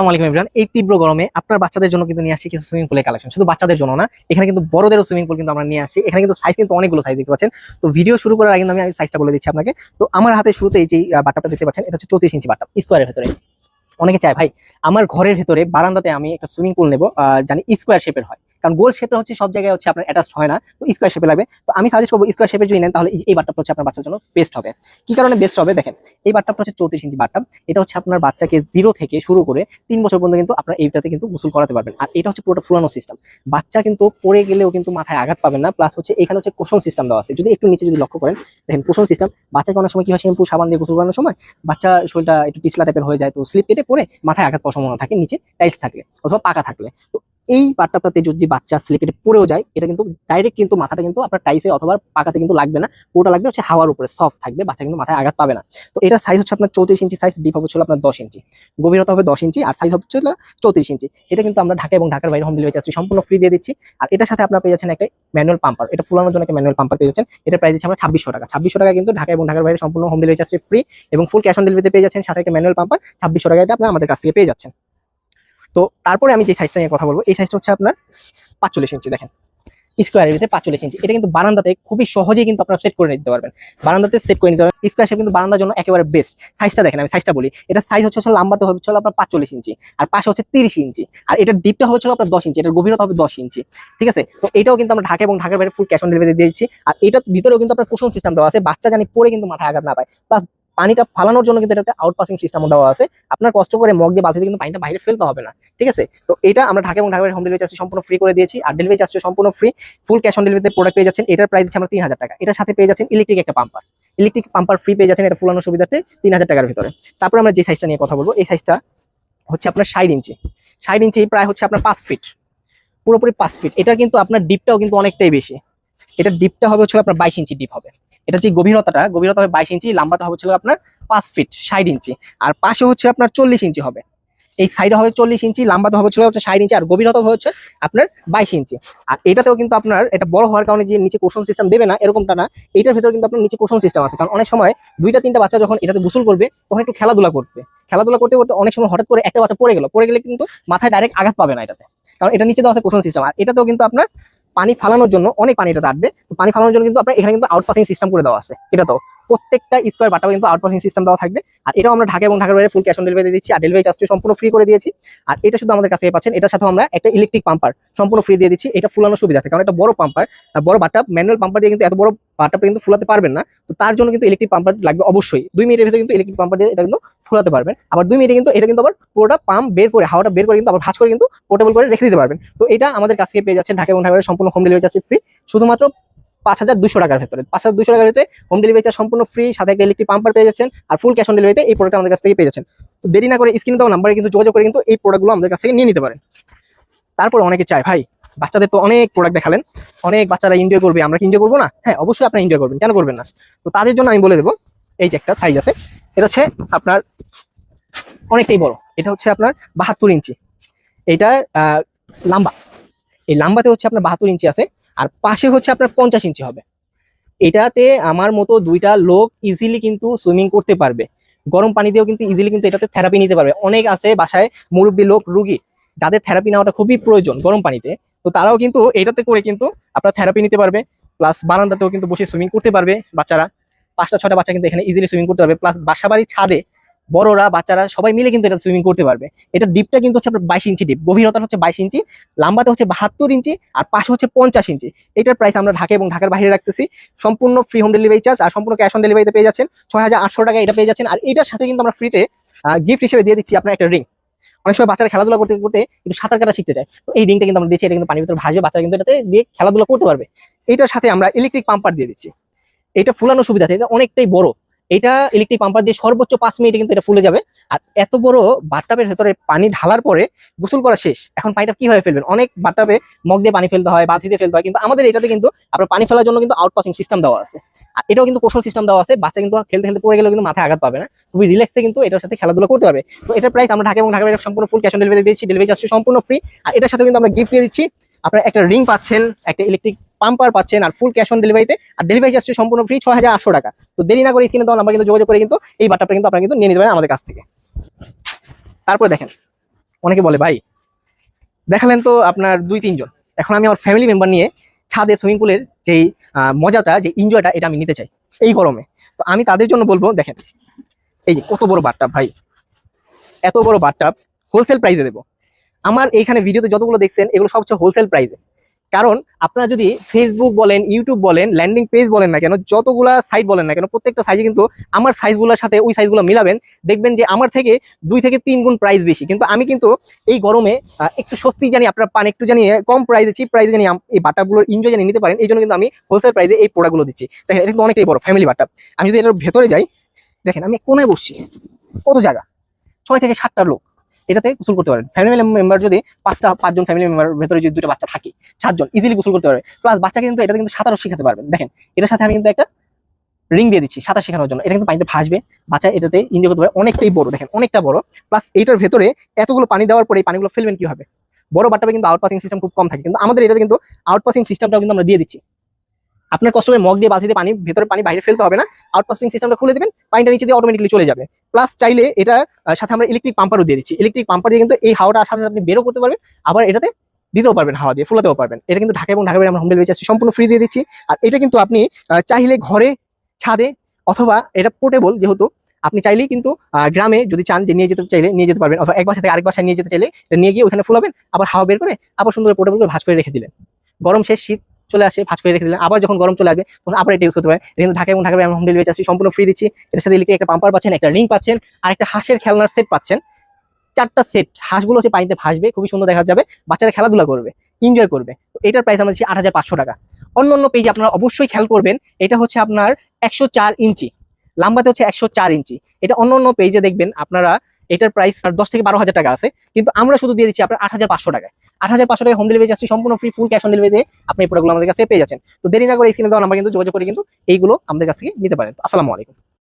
আসসালামু আলাইকুম এভরিওয়ান। এই তীব্র গরমে আপনার বাচ্চাদের জন্য কিন্তু নিয়ে আসি কিছু সুইমিং পুলের কালেকশন। শুধু বাচ্চাদের জন্য না, এখানে কিন্তু বড়দেরও সুইমিং পুল কিন্তু আমরা নিয়ে আসি। এখানে কিন্তু সাইজ কিন্তু অনেকগুলো সাইজ দেখতে পাচ্ছেন। তো ভিডিও শুরু করার আগে কিন্তু আমি সাইজটা বলে দিচ্ছি আপনাকে। তো আমার হাতে শুরুতে এই যে বাট্টাপটা দেখতে পাচ্ছেন, এটা হচ্ছে 34 ইঞ্চি বাট্টাপ স্কোয়ারের ভেতরে। অনেকে চায় ভাই আমার ঘরের ভেতরে বারান্দাতে আমি একটা সুইমিং পুল নেবো, জানি স্কোয়ার শেপের হয়, কারণ গোল শেপের হচ্ছে সব জায়গায় হচ্ছে আপনার অ্যাটাচ হয় না, তো স্কোয়ার শেপে লাগবে। তো আমি সাজেস্ট করবো স্কোয়ার শেপের যদি নেন তাহলে এই বাট্টাপটা হচ্ছে আপনার বাচ্চার জন্য বেস্ট হবে। কি কারণে বেস্ট হবে দেখেন, এই বাট্টাপটা হচ্ছে 34 ইঞ্চি বাট্টাপ। এটা হচ্ছে আপনার বাচ্চাকে 0 থেকে শুরু করে 3 বছর পর্যন্ত কিন্তু আপনার এইটাতে কিন্তু গোসল করাতে পারবেন। আর এটা হচ্ছে পুরোটা ফুলানো সিস্টেম, বাচ্চা কিন্তু পড়ে গেলেও কিন্তু মাথায় আঘাত পাবেন না। প্লাস হচ্ছে এখানে হচ্ছে কুশন সিস্টেম দেওয়া আছে, যদি একটু নিচে যদি লক্ষ্য করেন দেখেন কুশন সিস্টেম। বাচ্চাকে অনেক সময় কি হয়, শ্যাম্পু সাবান দিয়ে গোসল করানোর সময় বাচ্চা শরীরটা একটু পিছলা টাইপের হয়ে যায়, তো স্লিপ কেটে পড়ে মাথায় আঘাত পাওয়ার সম্ভাবনা থাকে নিচে টাইলস থাকলে অথবা পাকা থাকলে। তো এই বাট্টাপটাতে যদি বাচ্চা স্লিপ কেটে পড়েও যায়, এটা কিন্তু ডাইরেক্ট কিন্তু মাথাটা কিন্তু আপনার টাইসে অথবা পাকাতে কিন্তু লাগবে না, পুরোটা লাগবে হচ্ছে হাওয়ার উপরে, সফট থাকবে, বাচ্চা কিন্তু মাথায় আঘাত পাবে না। তো এটার সাইজ হচ্ছে আপনার 34 ইঞ্চি সাইজ, ডিপ হবে ছিল আপনার 10 ইঞ্চি, গভীরতা হবে 10 ইঞ্চি, আর সাইজ হচ্ছে 34 ইঞ্চি। এটা কিন্তু আমরা ঢাকা এবং ঢাকার বাইরে হোম ডেলিভারি চার্জ সম্পূর্ণ ফ্রি দিয়ে দিচ্ছি। আর এটার সাথে আপনারা পেয়ে যাচ্ছেন একটা ম্যানুয়াল পাম্পার, এটা ফুলানোর জন্য একটা ম্যানুয়াল পাম্পার পেয়ে যাচ্ছেন। এটা প্রাইস দিচ্ছি আমরা 2600 টাকা। 2600 টাকা কিন্তু ঢাকা এবং ঢাকার বাইরে সম্পূর্ণ হোম ডেলিভারি চার্জ ফ্রি এবং ফুল ক্যাশ অন ডেলিভারিতে পেয়ে যাচ্ছেন, সাথে একটা ম্যানুয়াল পাম্পার 2600 টাকা, এটা আপনারা আমাদের কাছ থেকে পেয়ে যাচ্ছেন। তো তারপরে আমি যে সাইজটা নিয়ে কথা বলবো, এই সাইজটা হচ্ছে আপনার 45 ইঞ্চি। দেখেন স্কোয়ারের ভিতরে 45 ইঞ্চি, এটা কিন্তু বারান্দাতে খুবই সহজেই কিন্তু আপনারা সেট করে নিতে পারবেন, বারান্দাতে সেট করে নিতে পারবেন। স্কোয়ার শেপ কিন্তু বারান্দার জন্য একেবারে বেস্ট। সাইজটা দেখেন, আমি সাইজটা বলি, এটা সাইজ হচ্ছে লম্বাতে হবে আপনার 45 ইঞ্চি, আর পাশে হচ্ছে 30 ইঞ্চি, আর এটার ডিপটা হবে আপনার 10 ইঞ্চি, এটার গভীরতা হবে 10 ইঞ্চি। ঠিক আছে, তো এটাও কিন্তু আমরা ঢাকা এবং ঢাকার বাইরে ফুল ক্যাশ অন ডেলিভারি দিয়েছি। আর এটার ভিতরেও কিন্তু আপনার কুশন সিস্টেম দেওয়া আছে, বাচ্চা জানি পরে কিন্তু মাথায় আঘাত না পায়। প্লাস পানিটা ফালানোর জন্য কিন্তু এটাতে আউট পাসিং সিস্টেম দেওয়া আছে, আপনার কষ্ট করে মগ দিয়ে বালতিতে কিন্তু পানিটা বাইরে ফেলতে হবে না। ঠিক আছে, তো এটা আমরা ঢাকা এবং ঢাকার হোম ডেলিভারি চার্জ সম্পূর্ণ ফ্রি করে দিয়েছি, আর ডেলিভারি চার্জ সম্পূর্ণ ফ্রি, ফুল ক্যাশ অন ডেলিভারিতে প্রোডাক্ট পেয়ে যাচ্ছেন। এটার প্রাইস আমরা 3000 টাকা। এটার সাথে পেয়ে যাচ্ছেন ইলেকট্রিক পাম্পার ফ্রি পেয়ে যাচ্ছেন, এটা ফুলানোর সুবিধাতে 3000 টাকার ভিতরে। তারপর আমরা যে সাইজটা নিয়ে কথা বলবো, এই সাইজটা হচ্ছে আপনার 60 ইঞ্চি। 60 ইঞ্চি প্রায় হচ্ছে আপনার 5 ফিট, পুরোপুরি 5 ফিট। এটা কিন্তু আপনার ডিপটাও কিন্তু অনেকটাই বেশি, এটা ডিপটা হবে হচ্ছে আপনার 22 ইঞ্চি ডিপ হবে। এটা যে গভীরতা হবে 22 ইঞ্চি, লম্বাটা হবে আপনার 5 ফিট 60 ইঞ্চি, আর পাশে হচ্ছে আপনার 40 ইঞ্চি হবে। এই সাইডে হবে 40 ইঞ্চি, লম্বাটা হবে 60 ইঞ্চি, আর গভীরতা হচ্ছে আপনার 22 ইঞ্চি। আর এটাতেও কিন্তু আপনার এটা বড় হওয়ার কারণে যে নিচে কুশন সিস্টেম দেবে না এরকমটা না, এটার ভিতরে কিন্তু আপনার নিচে কুশন সিস্টেম আছে। কারণ অনেক সময় 2টা 3টা বাচ্চা যখন এটাতে গোসল করবে তখন একটু খেলাধুলা করতে করতে অনেক সময় হঠাৎ করে একটা বাচ্চা পড়ে গেলে কিন্তু মাথায় ডাইরেক্ট আঘাত পাবে না এটাতে, কারণ এটা নিচে দেওয়া আছে কুশন সিস্টেম। আর এটাতেও কিন্তু আপনার পানি ফালানোর জন্য অনেক পানি এটা আটবে, তো পানি ফালানোর জন্য কিন্তু আপনার এখানে কিন্তু আউটপাসিং সিস্টেম করে দেওয়া আছে। এটা তো প্রত্যেকটা স্কোয়ার বাটাও কিন্তু আউটপাসিং সিস্টেম দেওয়া থাকবে। আর এটাও আমরা ঢাকা এবং ঢাকার বাইরে ফুল ক্যাশ অন ডেলিভারি দিচ্ছি, আর ডেলিভারি চার্জটি সম্পূর্ণ ফ্রি করে দিয়েছি। আর এটা শুধু আমাদের কাছে পাচ্ছেন, এটার সাথে আমরা একটা ইলেকট্রিক পাম্পার সম্পূর্ণ ফ্রি দিয়ে দিচ্ছি। এটা ফুলানোর সুবিধা আছে, কারণ এটা বড় পাম্পার, বড় বাট্টাপ, ম্যানুয়াল পাম্পার দিয়ে কিন্তু এত বড় বাট্টাপটা কিন্তু ফুলাতে পারবেন না, তো তার জন্য কিন্তু ইলেকট্রিক পাম্পার লাগবে অবশ্যই। 2 মিনিটের ভিতরে কিন্তু ইলেকট্রিক পাম্পার দিয়ে এটা কিন্তু ফুলাতে পারবেন। আবার 2 মিনিটে কিন্তু এটা কিন্তু আবার পুরোটা পাম্প বের করে, হাওয়াটা বের করে কিন্তু আবার ভাঁজ করে কিন্তু পোর্টেবল করে রেখে দিতে পারবেন। তো এটা আমাদের কাছ থেকে পেয়ে যাচ্ছেন ঢাকা এবং ঢাকার সম্পূর্ণ হোম ডেলিভারি চার্জ ফ্রি, শুধুমাত্র 5200 টাকার ভেতরে। 5200 টাকার ভিতরে হোম ডেলিভারি চার্জ সম্পূর্ণ ফ্রি, সাথে একটা ইলেকট্রিক পাম্পার পেয়ে যাচ্ছেন, আর ফুল ক্যাশ অন ডেলিভারিতে এই প্রোডাক্ট আমাদের কাছ থেকে পেয়ে যাচ্ছেন। তো দেরি না করে স্ক্রিনে দেওয়া নাম্বারে কিন্তু যোগাযোগ করে কিন্তু এই প্রোডাক্টগুলো আমাদের কাছ থেকে নিয়ে নিতে পারেন। তারপর অনেকে চায় ভাই বাচ্চাদের তো অনেক প্রোডাক্ট দেখালেন, অনেক বাচ্চারা এনজয় করবে, আমরা কি এনজয় করবো না? হ্যাঁ অবশ্যই আপনারা এনজয় করবেন, কেন করবেন না? তো তাদের জন্য আমি বলে দেবো, এই যে একটা সাইজ আছে, এটা হচ্ছে আপনার অনেকটাই বড়, এটা হচ্ছে আপনার 72 ইঞ্চি। এটা লাম্বা, এই লাম্বাতে হচ্ছে আপনার 72 ইঞ্চি আছে, আর পাশে হচ্ছে আপনার 50 ইঞ্চি হবে। এটাতে আমার মতো 2টা লোক ইজিলি কিন্তু সুইমিং করতে পারবে, গরম পানি দিয়েও কিন্তু ইজিলি কিন্তু এটাতে থেরাপি নিতে পারবে। অনেক আছে বাসায় মুরব্বী লোক, রুগী, যাদের থেরাপি নেওয়াটা খুবই প্রয়োজন গরম পানিতে, তো তারাও কিন্তু এটাতে করে কিন্তু আপনার থেরাপি নিতে পারবে। প্লাস বারান্দাতেও কিন্তু বসে সুইমিং করতে পারবে বাচ্চারা, 5টা 6টা বাচ্চা কিন্তু এখানে ইজিলি সুইমিং করতে পারবে। প্লাস বাসাবাড়ির ছাদে বড়রা বাচ্চারা সবাই মিলে কিন্তু এটা সুইমিং করতে পারবে। এটা ডিপটা কিন্তু হচ্ছে আপনার 22 ইঞ্চি ডিপ, গভীরতা হচ্ছে 22 ইঞ্চি, লম্বাতে হচ্ছে 72 ইঞ্চি, আর পাশে হচ্ছে 50 ইঞ্চি। এটার প্রাইস আমরা ঢাকা এবং ঢাকার বাইরে রাখতেছি, সম্পূর্ণ ফ্রি হোম ডেলিভারি চার্জ, আর সম্পূর্ণ ক্যাশ অন ডেলিভারিতে পেয়ে যাচ্ছেন 6800 টাকা এটা পেয়ে যাচ্ছেন। আর এটার সাথে কিন্তু আমরা ফ্রিতে গিফট হিসেবে দিয়ে দিচ্ছি আপনার একটা রিং। অনেক সময় বাচ্চারা খেলাধুলা করতে করতে একটু সাঁতার কাটা শিখতে চায়, তো এই রিংটা কিন্তু আমরা দিচ্ছি, এটা কিন্তু পানির ভিতরে ভাসবে, বাচ্চারা কিন্তু এটাতে দিয়ে খেলাধুলা করতে পারবে। এটার সাথে আমরা ইলেকট্রিক পাম্পার দিয়ে দিচ্ছি, এটা ফুলানোর সুবিধা আছে, এটা অনেকটাই বড়। এটা ইলেকট্রিক পাম্পার দিয়ে সর্বোচ্চ 5 মিনিটে কিন্তু এটা ফুলে যাবে। আর এত বড় বাথটাবের ভেতরে পানি ঢালার পরে গোসল করা শেষ, এখন পানিটা কিভাবে ফেলবেন? অনেক বাথটাবে মগ দিয়ে পানি ফেলতে হয়, বালতি দিয়ে ফেলতে হয়, কিন্তু আমাদের এটাতে কিন্তু আপনার পানি ফেলার জন্য কিন্তু আউট পাসিং সিস্টেম দেওয়া আছে। আর এটাও কিন্তু কোশন সিস্টেম দেওয়া আছে, বাচ্চা কিন্তু খেলতে খেলতে পড়ে গেলেও কিন্তু মাথায় আঘাত পাবে না, খুবই রিল্যাক্সে কিন্তু এটার সাথে খেলাধুলা করতে পারবে। তো এটার প্রাইস আমরা ঢাকা এবং ঢাকা বাইরে সম্পূর্ণ ফুল ক্যাশ অন ডেলিভারি দিচ্ছি, ডেলিভারি চার্জ সম্পূর্ণ ফ্রি। আর এটার সাথে কিন্তু আমরা গিফট দিয়ে দিচ্ছি, আপনার একটা রিং পাচ্ছেন, একটা ইলেকট্রিক পাম্পার পাচ্ছেন, আর ফুল ক্যাশ অন ডেলিভারিতে, আর ডেলিভারি চার্জ সম্পূর্ণ ফ্রি 6800 টাকা। তো দেরি না করে স্ক্রিনে দেওয়া নাম্বার কিন্তু যোগাযোগ করে কিন্তু এই বাট্টাপটা কিন্তু আপনারা কিন্তু নিয়ে নিতে পারেন আমাদের কাছ থেকে। তারপরে দেখেন অনেকে বলে ভাই দেখালেন তো আপনার 2-3 জন, এখন আমি আমার ফ্যামিলি মেম্বার নিয়ে ছাদে সুইমিং পুলের যেই মজাটা, যে এনজয়টা, এটা আমি নিতে চাই এই গরমে। তো আমি তাদের জন্য বলবো, দেখেন এই যে কত বড় বাথটাব ভাই, এত বড় বাথটাব হোলসেল প্রাইসে দেবো। আমার এইখানে ভিডিওতে যতগুলো দেখছেন এগুলো সব হচ্ছে হোলসেল প্রাইসে। কারণ আপনারা যদি ফেসবুক বলেন, ইউটিউব বলেন, ল্যান্ডিং পেজ বলেন না কেন, যতগুলা সাইট বলেন না কেন, প্রত্যেকটা সাইজে কিন্তু আমার সাইজগুলোর সাথে ওই সাইজগুলো মিলাবেন, দেখবেন যে আমার থেকে 2 থেকে 3 গুণ প্রাইস বেশি। কিন্তু আমি কিন্তু এই গরমে একটু স্বস্তি জানি আপনারা পান, একটু জানি কম প্রাইসে, চিপ প্রাইসে জানি এই বাটাগুলোর এনজয় জানি নিতে পারেন, এই জন্য কিন্তু আমি হোলসেল প্রাইসে এই প্রোডাক্টগুলো দিচ্ছি। দেখেন এটা কিন্তু অনেকটাই বড় ফ্যামিলি বাটা। আমি যদি এটার ভেতরে যাই, দেখেন আমি কোনায় বসছি, কত জায়গা, 6 থেকে 7টা লোক এটাতে গোসল করতে পারেন। ফ্যামিলি মেম্বার যদি 5জন ফ্যামিলি মেম্বার ভেতরে যদি 2টা বাচ্চা থাকে, 7জন ইজিলি গোসল করতে পারবে। প্লাস বাচ্চাকে কিন্তু এটাতে কিন্তু সাঁতারও শেখাতে পারবেন। দেখেন এটার সাথে আমি কিন্তু একটা রিং দিয়ে দিচ্ছি সাঁতার শেখানোর জন্য, এটা কিন্তু পানিতে ভাসবে, বাচ্চা এটাতে এনজয় করতে পারে। অনেকটাই বড়, দেখেন অনেকটা বড়। প্লাস এইটার ভেতরে এতগুলো পানি দেওয়ার পরে এই পানিগুলো ফেলবেন কি হবে? বড় বাট্টাবে কিন্তু আউট পাসিং সিস্টেম খুব কম থাকে, কিন্তু আমাদের এটাতে কিন্তু আউট পাসিং সিস্টেমটাও কিন্তু আমরা দিয়ে দিচ্ছি। আপনার কষ্ট করে মগ দিয়ে বালতিতে পানি, ভেতরে পানি বাইরে ফেলতে হবে না, আউট পাসিং সিস্টেমটা খুলে দেবেন, পানিটা নিচে দিয়ে অটোমেটিকলি চলে যাবে। প্লাস চাইলে এটা সাথে আমরা ইলেকট্রিক পাম্পারও দিয়ে দিচ্ছি। ইলেকট্রিক পাম্পার দিয়ে কিন্তু এই হাওয়াটা সাথে আপনি বেরও করতে পারবেন, আবার এটাতে দিতেও পারবেন, হাওয়া দিয়ে ফুলাতেও পারবেন। এটা কিন্তু ঢাকা এবং ঢাকা বাইরে আমরা হোম ডেলিভারি চার্জ সম্পূর্ণ ফ্রি দিয়ে দিচ্ছি। আর এটা কিন্তু আপনি চাইলে ঘরে, ছাদে, অথবা এটা পোর্টেবল, যেহেতু আপনি চাইলেই কিন্তু গ্রামে যদি চান যে নিয়ে যেতে চাইলে নিয়ে যেতে পারবেন, অথবা এক বাসা থেকে আরেক বাসায় নিয়ে যেতে চাইলে এটা নিয়ে গিয়ে ওখানে ফুলাবেন, আবার হাওয়া বের করে আবার সুন্দর পোর্টেবল করে ভাঁজ করে রেখে দিলেন। গরম শেষ, শীত চলে আসে, ভাঁজ করে রেখে দিলেন, আবার যখন গরম চলে আসবে তখন আবার এটা ইউজ করতে পারেন। এটা কিন্তু ঢাকা এবং ঢাকা বাইরে আমরা হোম ডেলিভারি চার্জ সম্পূর্ণ ফ্রি দিচ্ছি। এটার সাথে ইলেকট্রিক একটা পাম্পার পাচ্ছেন, একটা রিং পাচ্ছেন, আর একটা হাঁসের খেলনার সেট পাচ্ছেন। 4টা সেট, হাঁসগুলো হচ্ছে পানিতে ভাসবে, খুবই সুন্দর দেখা যাবে, বাচ্চারা খেলাধুলা করবে, এনজয় করবে। তো এটার প্রাইস আমরা দিচ্ছি 8,500 টাকা। অন্য অন্য পেজে আপনারা অবশ্যই খেয়াল করবেন, এটা হচ্ছে আপনার 104 ইঞ্চি, লাম্বাতে হচ্ছে 104 ইঞ্চি। এটা অন্য অন্য পেজে দেখবেন আপনারা এটার প্রাইস 10 থেকে 12,000 টাকা আছে, কিন্তু আমরা শুধু দিয়ে দিচ্ছি আপনার 8,500 টাকায়। 8,500 টাকা হোম ডেলিভারি যাচ্ছে, সম্পূর্ণ ফ্রি, ফুল ক্যাশ অন ডেলিভারিতে আপনি এই প্রোডাক্টগুলো আমাদের কাছে পেয়ে যাচ্ছেন। তো দেরি না করে স্ক্রিনে দেওয়া নাম্বার কিন্তু যোগাযোগ করে কিন্তু এইগুলো আমাদের কাছ থেকে নিতে পারেন। আসসালামু আলাইকুম।